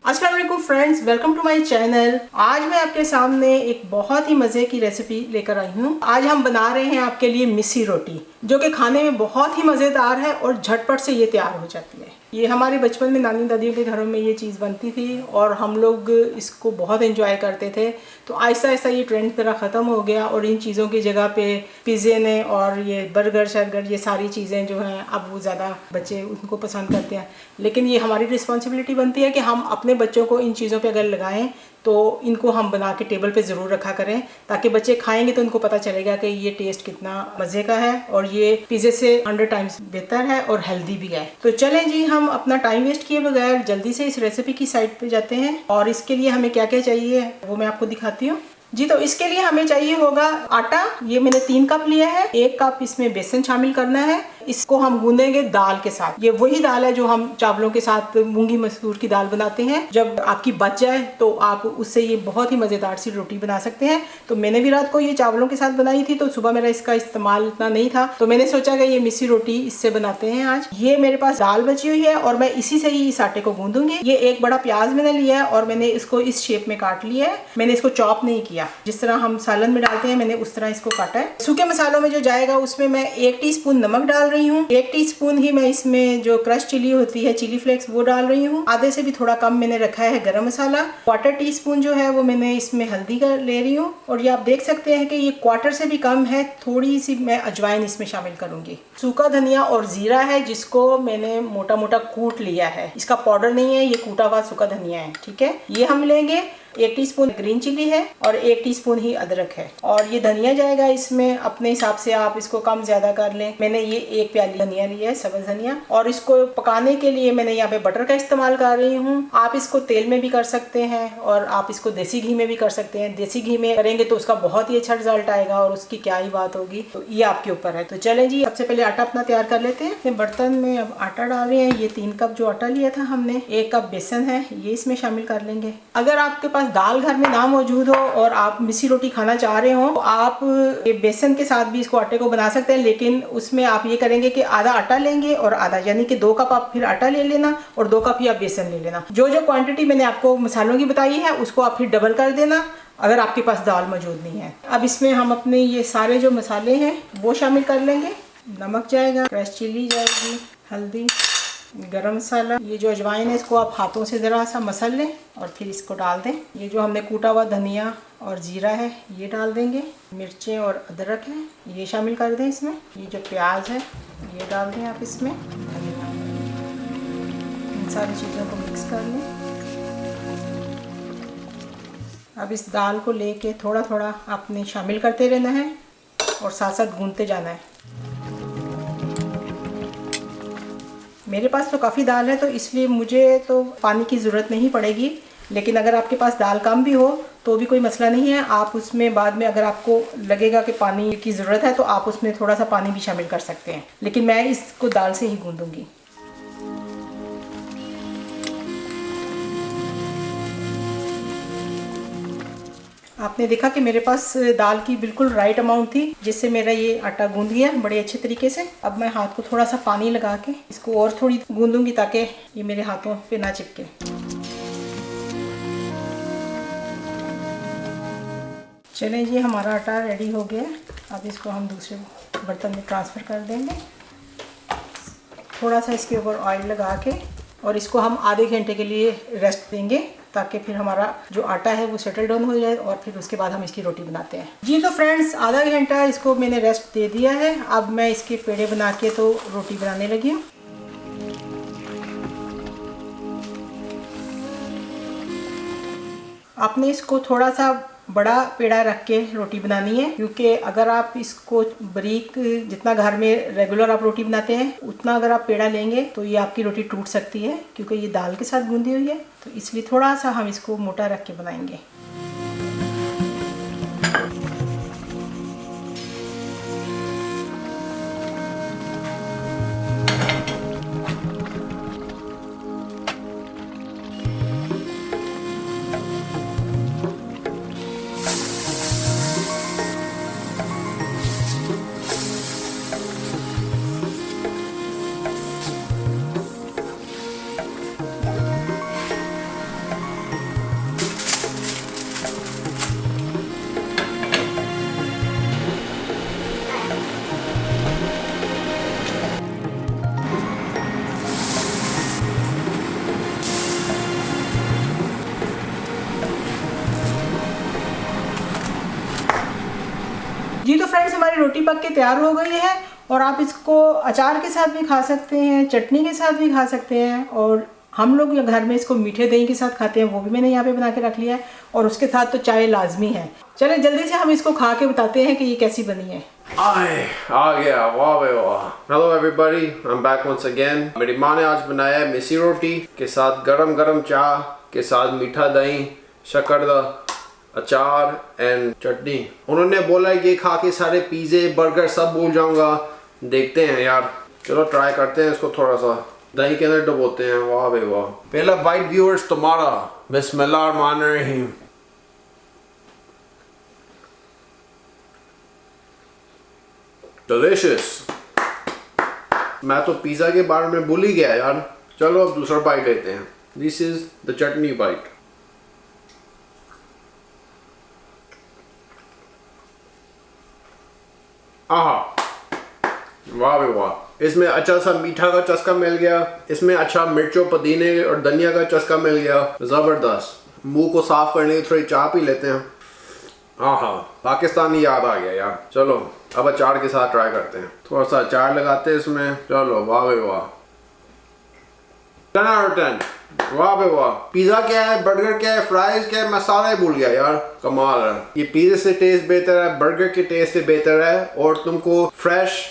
अस्सलाम वालेकुम friends, welcome to my channel. आज मैं आपके सामने एक बहुत ही मज़े की रेसिपी लेकर आई हूँ। आज हम बना रहे हैं आपके लिए मिस्सी रोटी, जो कि खाने में बहुत ही मज़ेदार है और झटपट से ये तैयार हो जाती है। ये हमारे बचपन में नानी दादियों के घरों में ये चीज़ बनती थी और हम लोग इसको बहुत एंजॉय करते थे। तो आहिस्ता आहिस्ता ये ट्रेंड तरह ख़त्म हो गया और इन चीज़ों की जगह पे पिज़्ज़े ने और ये बर्गर शर्गर ये सारी चीज़ें जो हैं अब वो ज़्यादा बच्चे उनको पसंद करते हैं। लेकिन ये हमारी रिस्पॉन्सिबिलिटी बनती है कि हम अपने बच्चों को इन चीज़ों पे अगर लगाएं तो इनको हम बना के टेबल पे ज़रूर रखा करें, ताकि बच्चे खाएंगे तो उनको पता चलेगा कि ये टेस्ट कितना मज़े का है और ये पिज़्ज़े से 100 टाइम्स बेहतर है और हेल्दी भी है। तो चलें जी, हम अपना टाइम वेस्ट किए बगैर जल्दी से इस रेसिपी की साइड पे जाते हैं। और इसके लिए हमें क्या क्या चाहिए वो मैं आपको दिखाती हूँ जी। तो इसके लिए हमें चाहिए होगा आटा। ये मैंने 3 कप लिया है। 1 कप इसमें बेसन शामिल करना है। इसको हम गूंदेंगे दाल के साथ। ये वही दाल है जो हम चावलों के साथ मूंगी मसूर की दाल बनाते हैं। जब आपकी बच जाए तो आप उससे ये बहुत ही मज़ेदार सी रोटी बना सकते हैं। तो मैंने भी रात को ये चावलों के साथ बनाई थी, तो सुबह मेरा इसका इस्तेमाल इतना नहीं था, तो मैंने सोचा कि ये मिस्सी रोटी इससे बनाते हैं आज। ये मेरे पास दाल बची हुई है और मैं इसी से ही इस आटे को गूंदूंगी। ये एक बड़ा प्याज मैंने लिया है और मैंने इसको इस शेप में काट लिया है। मैंने इसको चॉप नहीं किया, जिस तरह हम सालन में डालते हैं मैंने उस तरह इसको काटा है। सूखे मसालों में जो जाएगा उसमें मैं 1 टीस्पून नमक डाल रही हूँ। 1 टीस्पून ही मैं इसमें जो क्रश चिली होती है, चिली फ्लेक्स, वो डाल रही हूँ। आधे से भी थोड़ा कम मैंने रखा है गरम मसाला। 1/4 टीस्पून जो है वो मैंने इसमें हल्दी का ले रही हूँ। और ये आप देख सकते हैं कि ये 1/4 से भी कम है। थोड़ी सी मैं अजवाइन इसमें शामिल करूंगी। सूखा धनिया और जीरा है, जिसको मैंने मोटा मोटा कूट लिया है। इसका पाउडर नहीं है, ये कूटा हुआ सूखा धनिया है, ठीक है। ये हम लेंगे। 1 टीस्पून ग्रीन चिली है और 1 टीस्पून ही अदरक है। और ये धनिया जाएगा इसमें अपने हिसाब से, आप इसको कम ज्यादा कर लें। मैंने ये 1 प्याली धनिया लिया है, सब्ज धनिया। और इसको पकाने के लिए मैंने यहाँ पे बटर का इस्तेमाल कर रही हूँ। आप इसको तेल में भी कर सकते हैं और आप इसको देसी घी में भी कर सकते हैं। देसी घी में करेंगे तो उसका बहुत ही अच्छा रिजल्ट आएगा और उसकी क्या ही बात होगी, तो ये आपके ऊपर है। तो चलें जी, सबसे पहले आटा अपना तैयार कर लेते हैं। अपने बर्तन में अब आटा डाल रहे हैं। ये 3 कप जो आटा लिया था हमने, 1 कप बेसन है, ये इसमें शामिल कर लेंगे। अगर आपके पास दाल घर में ना मौजूद हो और आप मिस्सी रोटी खाना चाह रहे हो तो आप बेसन के साथ भी इसको आटे को बना सकते हैं, लेकिन उसमें आप ये करेंगे कि आधा आटा लेंगे और आधा, यानी कि 2 कप आप फिर आटा ले लेना और 2 कप ही आप बेसन ले लेना। जो जो क्वांटिटी मैंने आपको मसालों की बताई है उसको आप फिर डबल कर देना अगर आपके पास दाल मौजूद नहीं है। अब इसमें हम अपने ये सारे जो मसाले हैं वो शामिल कर लेंगे। नमक जाएगा, क्रश चिली जाएगी, हल्दी, गरम मसाला, ये जो अजवाइन है इसको आप हाथों से ज़रा सा मसल लें और फिर इसको डाल दें। ये जो हमने कूटा हुआ धनिया और जीरा है ये डाल देंगे। मिर्चें और अदरक है ये शामिल कर दें इसमें। ये जो प्याज है ये डाल दें आप इसमें। इन सारी चीज़ों को मिक्स कर लें। अब इस दाल को लेके थोड़ा थोड़ा आपने शामिल करते रहना है और साथ साथ गूंथते जाना है। मेरे पास तो काफ़ी दाल है तो इसलिए मुझे तो पानी की ज़रूरत नहीं पड़ेगी, लेकिन अगर आपके पास दाल कम भी हो तो भी कोई मसला नहीं है। आप उसमें बाद में अगर आपको लगेगा कि पानी की ज़रूरत है तो आप उसमें थोड़ा सा पानी भी शामिल कर सकते हैं, लेकिन मैं इसको दाल से ही गूंदूंगी। आपने देखा कि मेरे पास दाल की बिल्कुल राइट अमाउंट थी, जिससे मेरा ये आटा गूंद गया बड़े अच्छे तरीके से। अब मैं हाथ को थोड़ा सा पानी लगा के इसको और थोड़ी गूंदूंगी ताकि ये मेरे हाथों पे ना चिपके। चलें जी, हमारा आटा रेडी हो गया। अब इसको हम दूसरे बर्तन में ट्रांसफ़र कर देंगे। थोड़ा सा इसके ऊपर ऑयल लगा के और इसको हम आधे घंटे के लिए रेस्ट देंगे, ताकि फिर हमारा जो आटा है वो सेटल डाउन हो जाए और फिर उसके बाद हम इसकी रोटी बनाते हैं जी। तो फ्रेंड्स, आधा घंटा इसको मैंने रेस्ट दे दिया है। अब मैं इसके पेड़े बना के तो रोटी बनाने लगी हूँ। आपने इसको थोड़ा सा बड़ा पेड़ा रख के रोटी बनानी है, क्योंकि अगर आप इसको बारीक, जितना घर में रेगुलर आप रोटी बनाते हैं उतना अगर आप पेड़ा लेंगे तो ये आपकी रोटी टूट सकती है, क्योंकि ये दाल के साथ गूंदी हुई है। तो इसलिए थोड़ा सा हम इसको मोटा रख के बनाएंगे। रोटी पक के तैयार हो गई है और आप इसको अचार के साथ भी खा सकते हैं, चटनी के साथ भी खा सकते हैं, और हम लोग घर में इसको मीठे दही के साथ खाते हैं, वो भी मैंने यहाँ पे बना के रख लिया है, और उसके साथ तो चाय लाजमी है। चले जल्दी से हम इसको खा के बताते हैं कि ये कैसी बनी है। आ गया, वाह भाई वाह। Hello everybody, I am back once again. मेरी माँ ने आज बनाया है मिसी रोटी के साथ गरम गरम चाय के साथ मीठा दही, शक्करदा, अचार एंड चटनी। उन्होंने बोला ये खा के सारे पिज़्ज़े बर्गर सब भूल जाऊंगा। देखते हैं यार, चलो ट्राई करते हैं इसको। थोड़ा सा दही के अंदर डुबोते हैं। वाह भाई वाह। पहला बाइट व्यूअर्स तुम्हारा। बिस्मिल्लाहिर्रहमानिर्रहीम। डिलीशियस। मैं तो पिज़्ज़ा के बारे में भूल ही गया यार। चलो अब दूसरा बाइट लेते हैं। This is the chutney bite. आहा, वाह भाई वाह। इसमें अच्छा सा मीठा का चस्का मिल गया, इसमें अच्छा मिर्चों पुदीने और धनिया का चस्का मिल गया। जबरदस्त। मुंह को साफ करने की थोड़ी चाय पी लेते हैं। आहा, पाकिस्तानी याद आ गया यार। चलो अब अचार के साथ ट्राई करते हैं। थोड़ा सा अचार लगाते हैं इसमें। चलो वाह भाई वाह। 10 out of 10। वाह भाई वाह। पिज़्ज़ा क्या है, बर्गर क्या है, फ्राइज क्या है, मैं सारा ही भूल गया यार। कमाल है। ये पिज़्ज़े से टेस्ट बेहतर है, बर्गर के टेस्ट से बेहतर है, और तुमको फ्रेश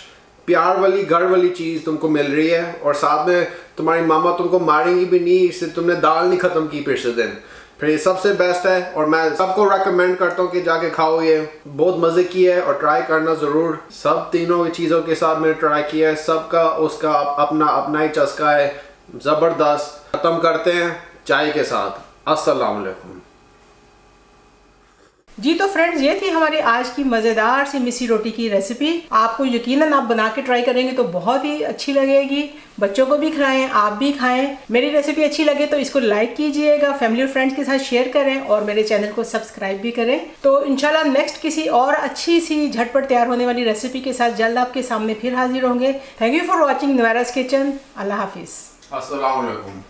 प्यार वाली घर वाली चीज़ तुमको मिल रही है, और साथ में तुम्हारी मामा तुमको मारेंगी भी नहीं इससे तुमने दाल नहीं ख़त्म की पिछले दिन। फिर ये सबसे बेस्ट है, और मैं सबको रेकमेंड करता हूँ कि जाके खाओ। ये बहुत मज़े की है और ट्राई करना ज़रूर। सब तीनों चीज़ों के साथ मैंने ट्राई किया है, सबका उसका अपना अपना ही चस्का है। ज़बरदस्त। ख़त्म करते हैं चाय के साथ। अस्सलाम वालेकुम। जी तो फ्रेंड्स, ये थी हमारी आज की मज़ेदार सी मिसी रोटी की रेसिपी। आपको यकीनन आप बना के ट्राई करेंगे तो बहुत ही अच्छी लगेगी। बच्चों को भी खिलाएं, आप भी खाएं। मेरी रेसिपी अच्छी लगे तो इसको लाइक कीजिएगा, फैमिली और फ्रेंड्स के साथ शेयर करें, और मेरे चैनल को सब्सक्राइब भी करें। तो इंशाल्लाह नेक्स्ट किसी और अच्छी सी झटपट तैयार होने वाली रेसिपी के साथ जल्द आपके सामने फिर हाजिर होंगे। Thank you for watching Nuwairaz kitchen. अल्लाह हाफिज़। अस्सलाम वालेकुम।